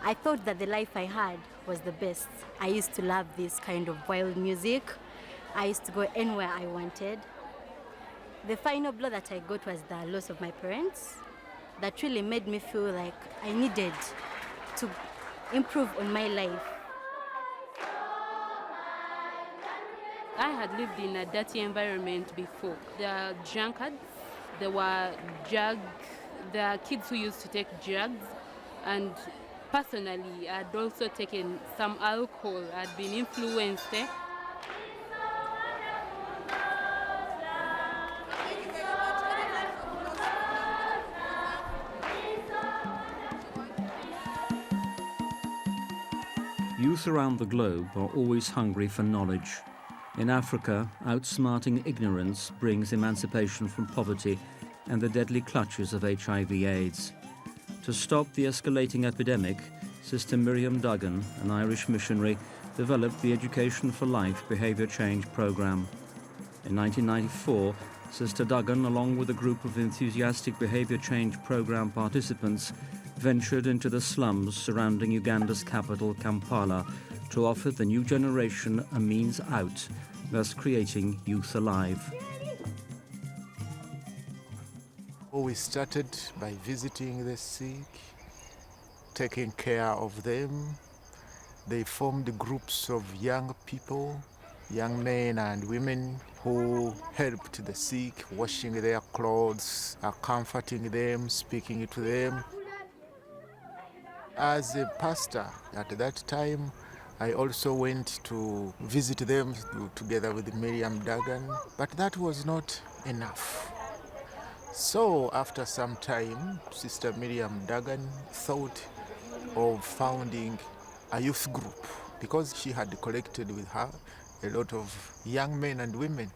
I thought that the life I had was the best. I used to love this kind of wild music. I used to go anywhere I wanted. The final blow that I got was the loss of my parents. That really made me feel like I needed to improve on my life. I had lived in a dirty environment before. There are drunkards, there were kids who used to take drugs, and personally, I'd also taken some alcohol. I'd been influenced. Youth around the globe are always hungry for knowledge. In Africa, outsmarting ignorance brings emancipation from poverty and the deadly clutches of HIV/AIDS. To stop the escalating epidemic, Sister Miriam Duggan, an Irish missionary, developed the Education for Life behavior change program. In 1994, Sister Duggan, along with a group of enthusiastic behavior change program participants, ventured into the slums surrounding Uganda's capital, Kampala, to offer the new generation a means out, thus creating Youth Alive. We started by visiting the sick, taking care of them. They formed groups of young people, young men and women who helped the sick, washing their clothes, comforting them, speaking to them. As a pastor at that time, I also went to visit them together with Miriam Duggan, but that was not enough. So after some time, Sister Miriam Duggan thought of founding a youth group because she had collected with her a lot of young men and women.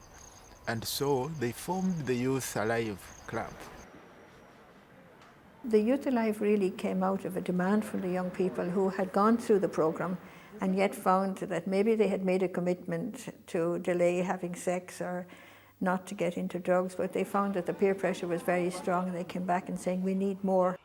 And so they formed the Youth Alive Club. The Youth Alive really came out of a demand from the young people who had gone through the program and yet found that maybe they had made a commitment to delay having sex or not to get into drugs, but they found that the peer pressure was very strong and they came back and saying, we need more.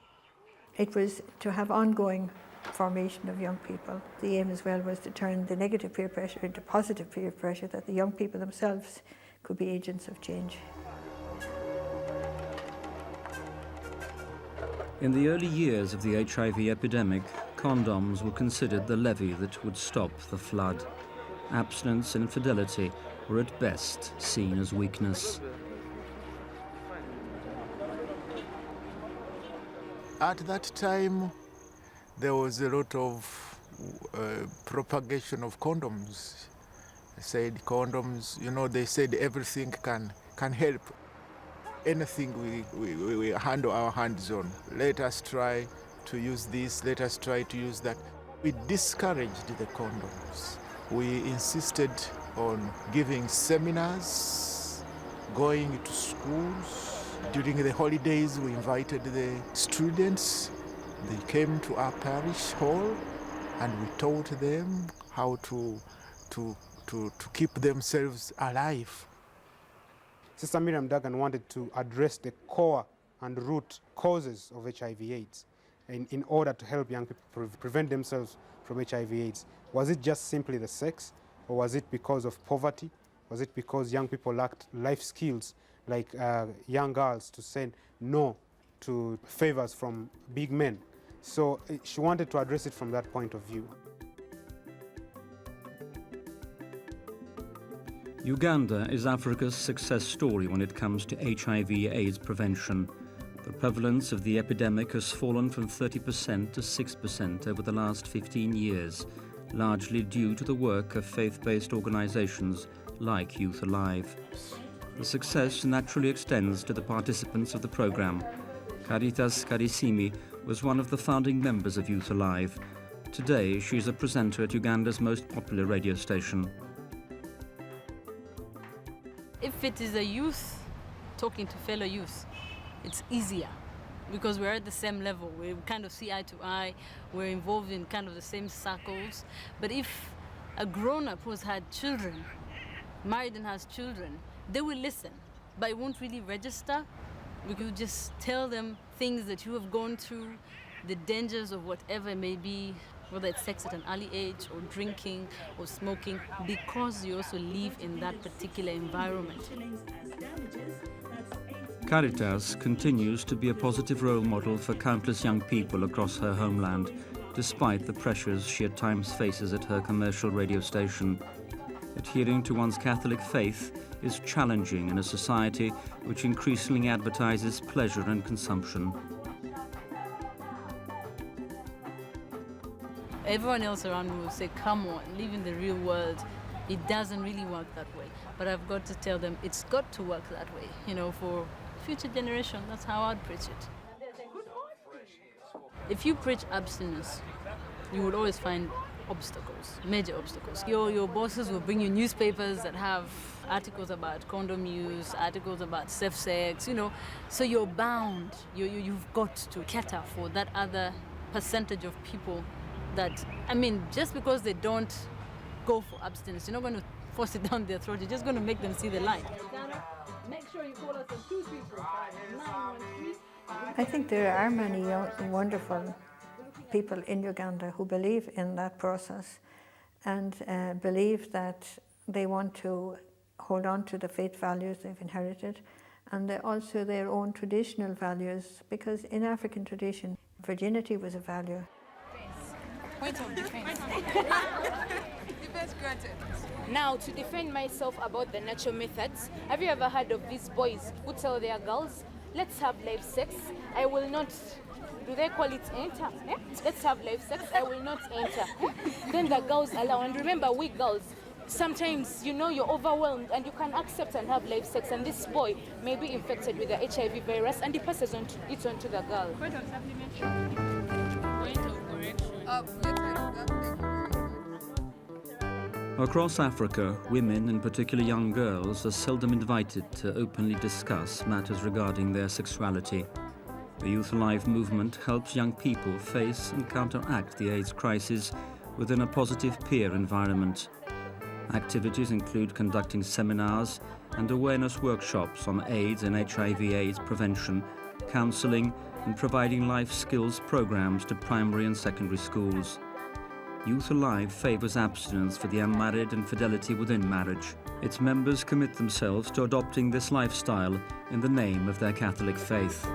It was to have ongoing formation of young people. The aim as well was to turn the negative peer pressure into positive peer pressure, that the young people themselves could be agents of change. In the early years of the HIV epidemic, condoms were considered the levee that would stop the flood. Abstinence and fidelity were at best seen as weakness. At that time, there was a lot of propagation of condoms. They said condoms, they said everything can help. Anything we handle our hands on. Let us try to use this, let us try to use that. We discouraged the condoms. We insisted on giving seminars, going to schools. During the holidays, we invited the students. They came to our parish hall and we taught them how to keep themselves alive. Sister Miriam Duggan wanted to address the core and root causes of HIV/AIDS in order to help young people prevent themselves from HIV/AIDS. Was it just simply the sex, or was it because of poverty? Was it because young people lacked life skills, like young girls, to say no to favors from big men? So she wanted to address it from that point of view. Uganda is Africa's success story when it comes to HIV/AIDS prevention. The prevalence of the epidemic has fallen from 30% to 6% over the last 15 years, largely due to the work of faith-based organizations like Youth Alive. The success naturally extends to the participants of the program. Caritas Karisimi was one of the founding members of Youth Alive. Today, she's a presenter at Uganda's most popular radio station. If it is a youth talking to fellow youth, it's easier because we're at the same level. We kind of see eye to eye. We're involved in kind of the same circles. But if a grown-up who's had children, married and has children, they will listen, but it won't really register. We could just tell them things that you have gone through, the dangers of whatever it may be, whether it's sex at an early age or drinking or smoking, because you also live in that particular environment. Caritas continues to be a positive role model for countless young people across her homeland, despite the pressures she at times faces at her commercial radio station. Adhering to one's Catholic faith is challenging in a society which increasingly advertises pleasure and consumption. Everyone else around me will say, come on, live in the real world. It doesn't really work that way. But I've got to tell them it's got to work that way. You know, for future generation, that's how I'd preach it. If you preach abstinence, you would always find obstacles, major obstacles. Your bosses will bring you newspapers that have articles about condom use, articles about safe sex, you know. So you're bound, you've got to cater for that other percentage of people that, I mean, just because they don't go for abstinence, you're not going to force it down their throat, you're just going to make them see the light. Make sure you call us on 234 913. I think there are many wonderful people in Uganda who believe in that process and believe that they want to hold on to the faith values they've inherited, and also their own traditional values, because in African tradition, virginity was a value. Point of defense. Defense granted. Now, to defend myself about the natural methods, have you ever heard of these boys who tell their girls, let's have live sex, I will not, do they call it enter? Eh? Let's have live sex, I will not enter. Then the girls allow, and remember, we girls, sometimes, you know, you're overwhelmed and you can accept and have live sex, and this boy may be infected with the HIV virus and he passes it on to the girl. Point of supplementary. Point of correction. Across Africa, women, in particular young girls, are seldom invited to openly discuss matters regarding their sexuality. The Youth Alive movement helps young people face and counteract the AIDS crisis within a positive peer environment. Activities include conducting seminars and awareness workshops on AIDS and HIV/AIDS prevention, counselling, and providing life skills programs to primary and secondary schools. Youth Alive favours abstinence for the unmarried and fidelity within marriage. Its members commit themselves to adopting this lifestyle in the name of their Catholic faith.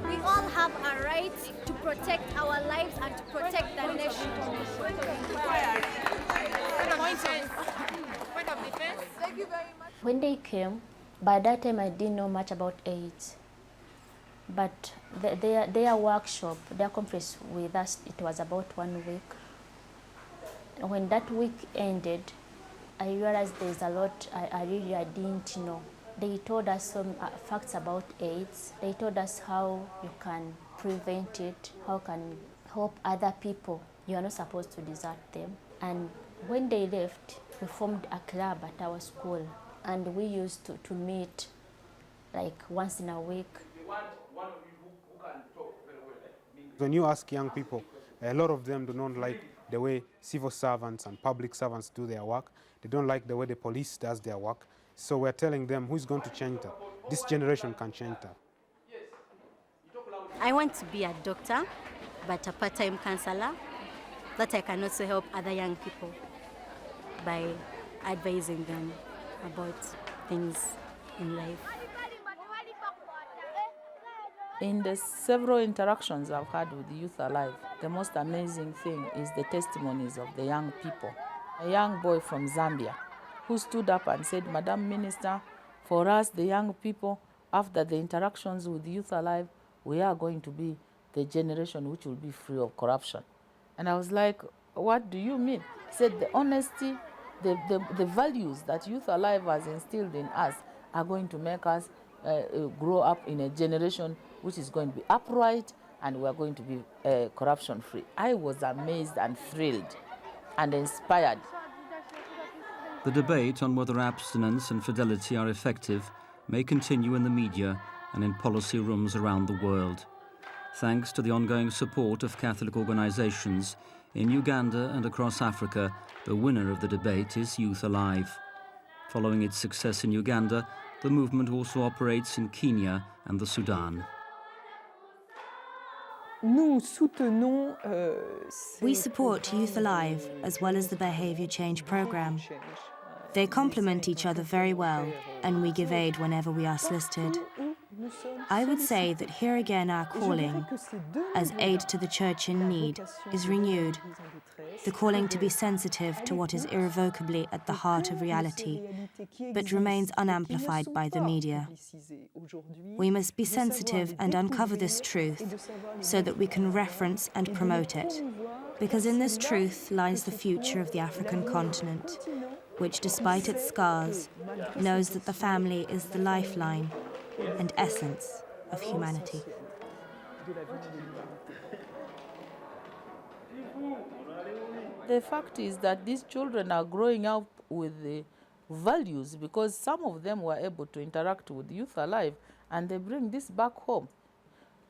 We all have a right to protect our lives and to protect the nation. Point of defense. Thank you very much. When they came, by that time I didn't know much about AIDS. But their workshop, their conference with us, it was about 1 week. When that week ended, I realized there's a lot I didn't know. They told us some facts about AIDS. They told us how you can prevent it, how you can help other people. You are not supposed to desert them. And when they left, we formed a club at our school, and we used to meet like once in a week. When you ask young people, a lot of them do not like the way civil servants and public servants do their work. They don't like the way the police does their work. So we're telling them, who's going to change that? This generation can change that. I want to be a doctor, but a part-time counselor, that I can also help other young people by advising them about things in life. In the several interactions I've had with Youth Alive, the most amazing thing is the testimonies of the young people. A young boy from Zambia who stood up and said, Madam Minister, for us, the young people, after the interactions with Youth Alive, we are going to be the generation which will be free of corruption. And I was like, what do you mean? He said, the honesty, the values that Youth Alive has instilled in us are going to make us grow up in a generation which is going to be upright, and we are going to be corruption-free. I was amazed and thrilled and inspired. The debate on whether abstinence and fidelity are effective may continue in the media and in policy rooms around the world. Thanks to the ongoing support of Catholic organisations, in Uganda and across Africa, the winner of the debate is Youth Alive. Following its success in Uganda, the movement also operates in Kenya and the Sudan. We support Youth Alive as well as the Behaviour Change programme. They complement each other very well, and we give aid whenever we are solicited. I would say that here again our calling, as aid to the Church in need, is renewed. The calling to be sensitive to what is irrevocably at the heart of reality, but remains unamplified by the media. We must be sensitive and uncover this truth so that we can reference and promote it, because in this truth lies the future of the African continent, which, despite its scars, knows that the family is the lifeline and essence of humanity. The fact is that these children are growing up with the values because some of them were able to interact with Youth Alive and they bring this back home.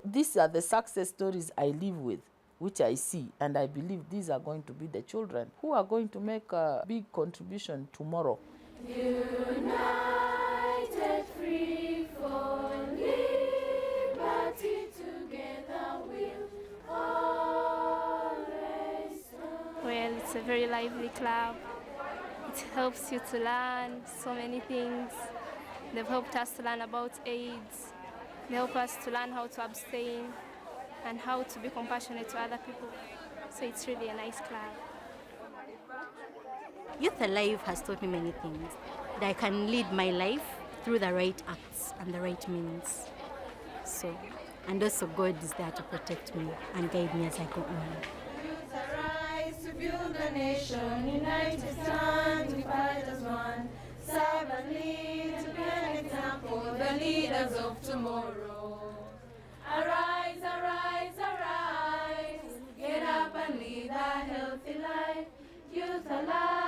These are the success stories I live with, which I see, and I believe these are going to be the children who are going to make a big contribution tomorrow. United, free for liberty, together we'll always stand. Well, it's a very lively club. It helps you to learn so many things. They've helped us to learn about AIDS. They help us to learn how to abstain and how to be compassionate to other people. So it's really a nice club. Youth Alive has taught me many things. That I can lead my life through the right acts and the right means. So, and also God is there to protect me and guide me as I go on. Youth arise to build a nation, united stand, we fight as one. Serve and lead to be an example, the leaders of tomorrow. Arise, arise, arise, get up and lead a healthy life. Youth Alive.